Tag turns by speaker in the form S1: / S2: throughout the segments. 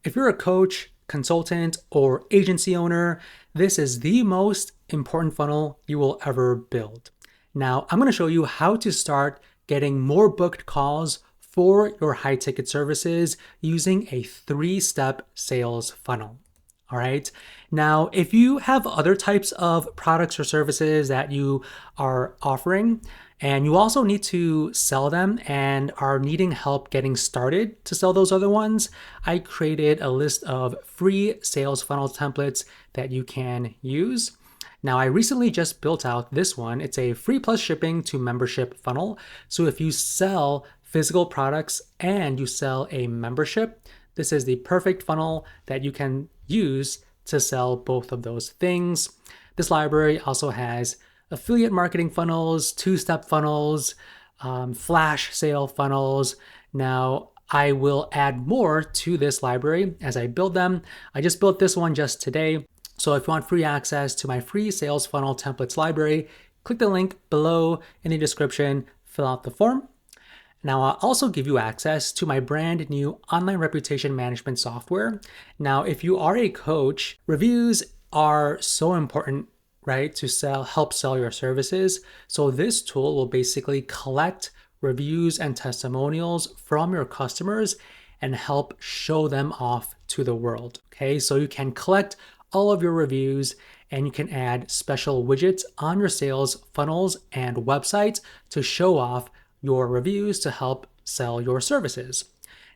S1: If you're a coach, consultant, or agency owner, this is the most important funnel you will ever build. Now, I'm going to show you how to start getting more booked calls for your high ticket services using a 3-step sales funnel. All right. Now, if you have other types of products or services that you are offering, and you also need to sell them and are needing help getting started to sell those other ones, I created a list of free sales funnel templates that you can use. Now, I recently just built out this one. It's a free plus shipping to membership funnel. So if you sell physical products and you sell a membership, this is the perfect funnel that you can use to sell both of those things. This library also has affiliate marketing funnels, 2-step funnels, flash sale funnels. Now, I will add more to this library as I build them. I just built this one just today. So if you want free access to my free sales funnel templates library, click the link below in the description, fill out the form. Now, I'll also give you access to my brand new online reputation management software. Now, if you are a coach, reviews are so important, right, to help sell your services. So this tool will basically collect reviews and testimonials from your customers and help show them off to the world. Okay, so you can collect all of your reviews and you can add special widgets on your sales funnels and websites to show off your reviews to help sell your services.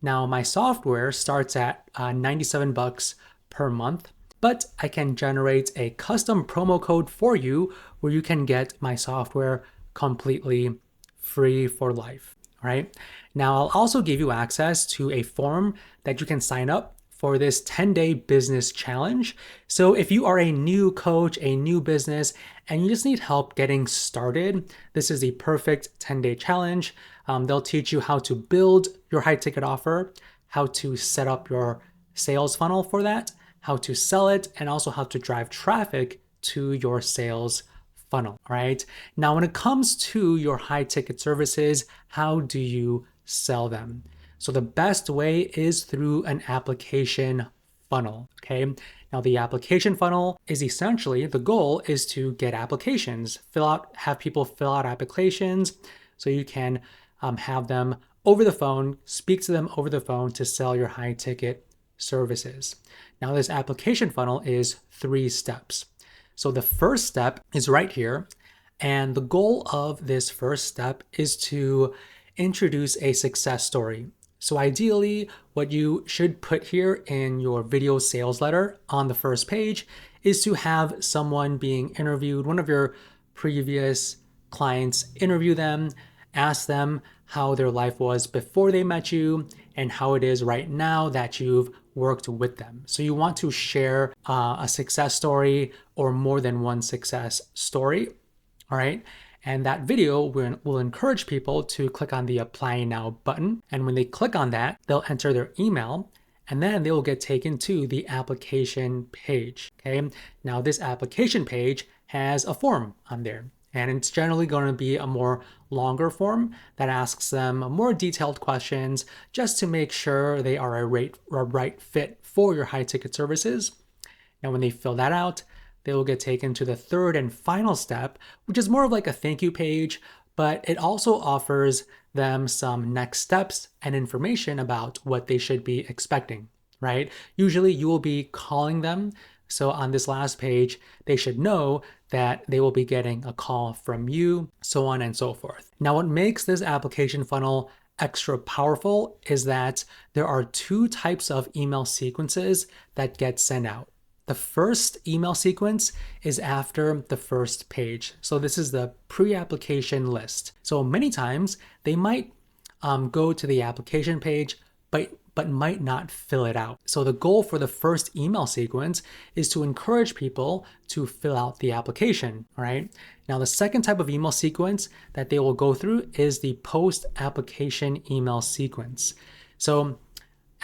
S1: Now, my software starts at $97 per month, but I can generate a custom promo code for you where you can get my software completely free for life. All right. Now, I'll also give you access to a form that you can sign up for this 10-day business challenge. So if you are a new coach, a new business, and you just need help getting started, this is the perfect 10-day challenge. They'll teach you how to build your high ticket offer, how to set up your sales funnel for that, how to sell it, and also how to drive traffic to your sales funnel. All right. Now, when it comes to your high ticket services, how do you sell them? So the best way is through an application funnel, okay? Now the application funnel is essentially, the goal is to get applications, have people fill out applications so you can have them over the phone, speak to them over the phone to sell your high ticket services. Now this application funnel is 3 steps. So the first step is right here. And the goal of this first step is to introduce a success story. So ideally, what you should put here in your video sales letter on the first page is to have someone being interviewed, one of your previous clients, interview them, ask them how their life was before they met you and how it is right now that you've worked with them. So you want to share a success story or more than one success story, all right? And that video will encourage people to click on the Apply Now button. And when they click on that, they'll enter their email and then they will get taken to the application page. Okay. Now this application page has a form on there. And it's generally going to be a more longer form that asks them more detailed questions just to make sure they are a right fit for your high ticket services. Now, when they fill that out, they will get taken to the third and final step, which is more of like a thank you page, but it also offers them some next steps and information about what they should be expecting, right? Usually you will be calling them. So on this last page, they should know that they will be getting a call from you, so on and so forth. Now, what makes this application funnel extra powerful is that there are 2 types of email sequences that get sent out. The first email sequence is after the first page. So this is the pre-application list. So many times they might go to the application page, but might not fill it out. So the goal for the first email sequence is to encourage people to fill out the application, all right? Now, the second type of email sequence that they will go through is the post-application email sequence. So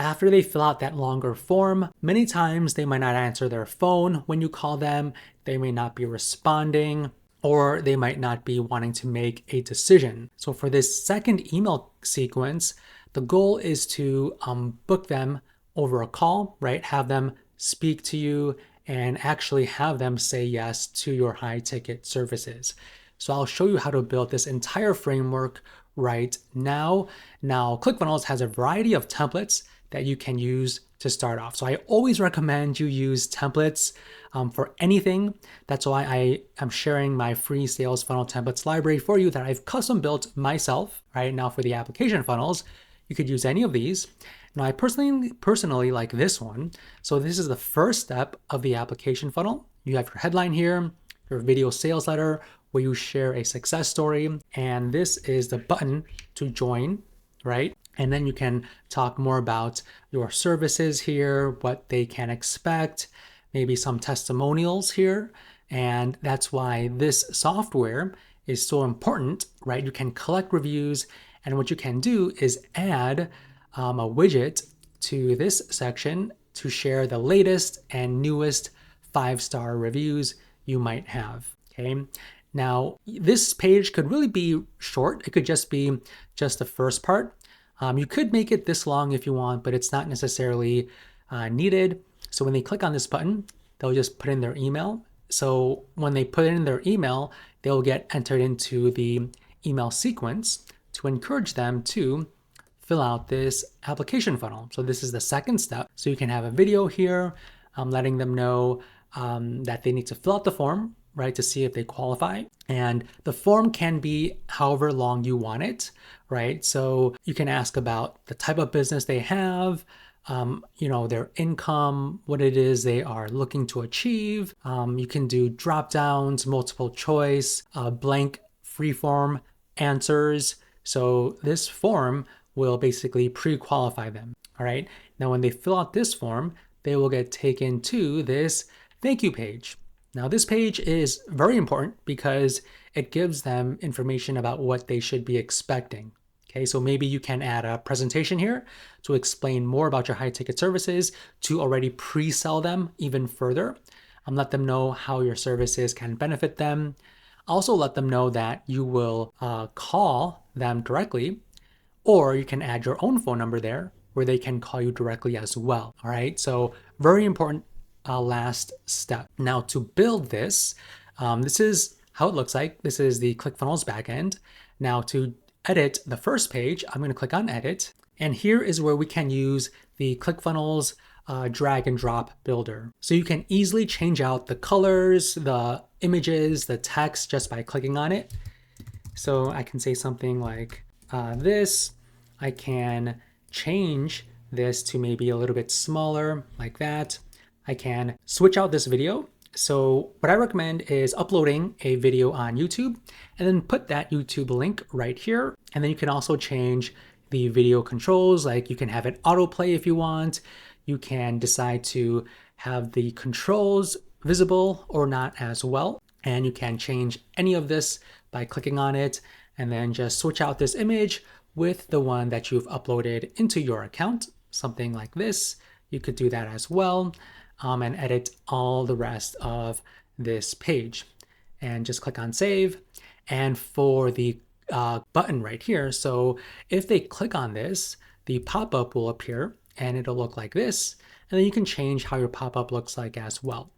S1: after they fill out that longer form, many times they might not answer their phone when you call them, they may not be responding, or they might not be wanting to make a decision. So for this second email sequence, the goal is to book them over a call, right? Have them speak to you and actually have them say yes to your high ticket services. So I'll show you how to build this entire framework right now. Now, ClickFunnels has a variety of templates that you can use to start off. So I always recommend you use templates for anything. That's why I am sharing my free sales funnel templates library for you that I've custom built myself. Right now for the application funnels, you could use any of these. Now I personally like this one. So this is the first step of the application funnel. You have your headline here, your video sales letter where you share a success story, and this is the button to join, right? And then you can talk more about your services here, what they can expect, maybe some testimonials here. And that's why this software is so important, right? You can collect reviews, and what you can do is add a widget to this section to share the latest and newest 5-star reviews you might have, okay? Now, this page could really be short. It could just be just the first part. You could make it this long if you want, but it's not necessarily needed. So when they click on this button, they'll just put in their email. So when they put in their email, they'll get entered into the email sequence to encourage them to fill out this application funnel. So this is the second step. So you can have a video here letting them know that they need to fill out the form, right, to see if they qualify. And the form can be however long you want it, right? So you can ask about the type of business they have, their income, what it is they are looking to achieve. You can do drop downs, multiple choice, blank free form answers. So this form will basically pre-qualify them, all right? Now, when they fill out this form, they will get taken to this thank you page. Now, this page is very important because it gives them information about what they should be expecting. Okay, so maybe you can add a presentation here to explain more about your high ticket services to already pre-sell them even further. Let them know how your services can benefit them. Also let them know that you will call them directly, or you can add your own phone number there where they can call you directly as well. All right, so very important last step. Now to build this, this is how it looks like. This is the ClickFunnels backend. Now to edit the first page, I'm going to click on edit. And here is where we can use the ClickFunnels drag and drop builder. So you can easily change out the colors, the images, the text just by clicking on it. So I can say something like this. I can change this to maybe a little bit smaller like that. I can switch out this video. So what I recommend is uploading a video on YouTube and then put that YouTube link right here. And then you can also change the video controls, like you can have it autoplay if you want. You can decide to have the controls visible or not as well. And you can change any of this by clicking on it and then just switch out this image with the one that you've uploaded into your account, something like this. You could do that as well. And edit all the rest of this page and just click on save. And for the button right here, so if they click on this, the pop-up will appear and it'll look like this. And then you can change how your pop-up looks like as well.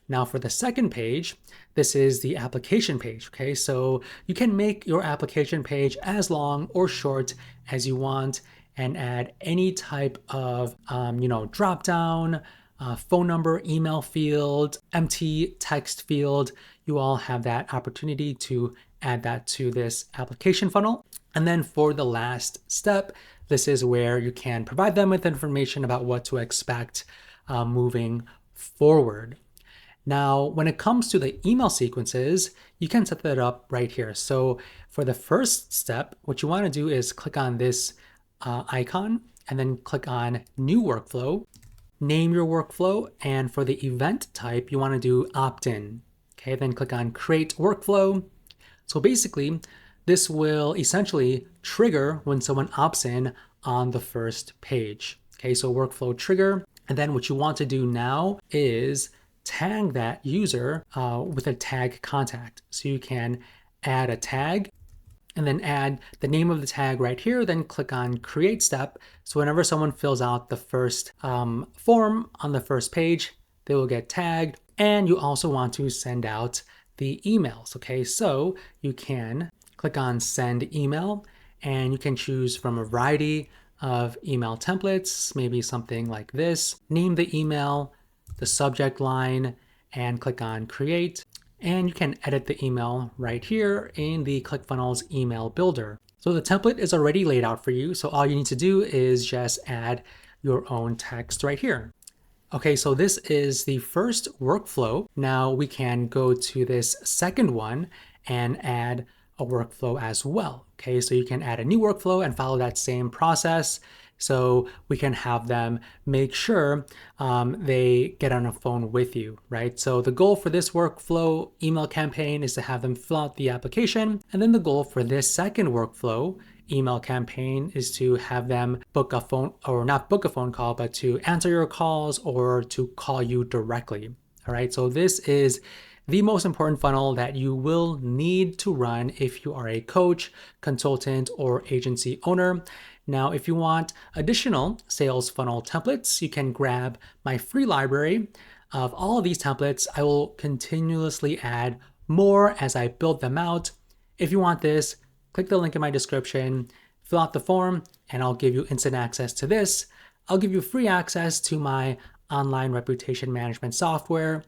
S1: Now for the second page, this is the application page, okay? So you can make your application page as long or short as you want and add any type of, drop down, phone number, email field, empty text field. You all have that opportunity to add that to this application funnel. And then for the last step, this is where you can provide them with information about what to expect moving forward. Now, when it comes to the email sequences, you can set that up right here. So for the first step, what you want to do is click on this icon and then click on new workflow. Name your workflow, and for the event type, you want to do opt-in. Okay, then click on create workflow. So basically, this will essentially trigger when someone opts in on the first page. Okay, so workflow trigger. And then what you want to do now is tag that user with a tag contact. So you can add a tag and then add the name of the tag right here, then click on create step. So whenever someone fills out the first form on the first page, they will get tagged. And you also want to send out the emails, okay? So you can click on send email, and you can choose from a variety of email templates, maybe something like this. Name the email, the subject line, and click on create. And you can edit the email right here in the ClickFunnels email builder. So the template is already laid out for you. So all you need to do is just add your own text right here. Okay, so this is the first workflow. Now we can go to this second one and add a workflow as well. Okay, so you can add a new workflow and follow that same process. So we can have them make sure they get on a phone with you, right? So the goal for this workflow email campaign is to have them fill out the application. And then the goal for this second workflow email campaign is to have them book a phone, or not book a phone call, but to answer your calls or to call you directly. All right, so this is the most important funnel that you will need to run if you are a coach, consultant, or agency owner. Now, if you want additional sales funnel templates, you can grab my free library of all of these templates. I will continuously add more as I build them out. If you want this, click the link in my description, fill out the form, and I'll give you instant access to this. I'll give you free access to my online reputation management software,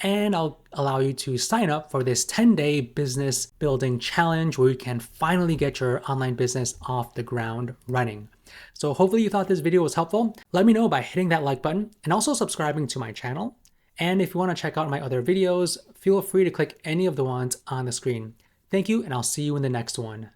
S1: and I'll allow you to sign up for this 10-day business building challenge where you can finally get your online business off the ground running. So hopefully you thought this video was helpful. Let me know by hitting that like button and also subscribing to my channel. And if you want to check out my other videos, feel free to click any of the ones on the screen. Thank you, and I'll see you in the next one.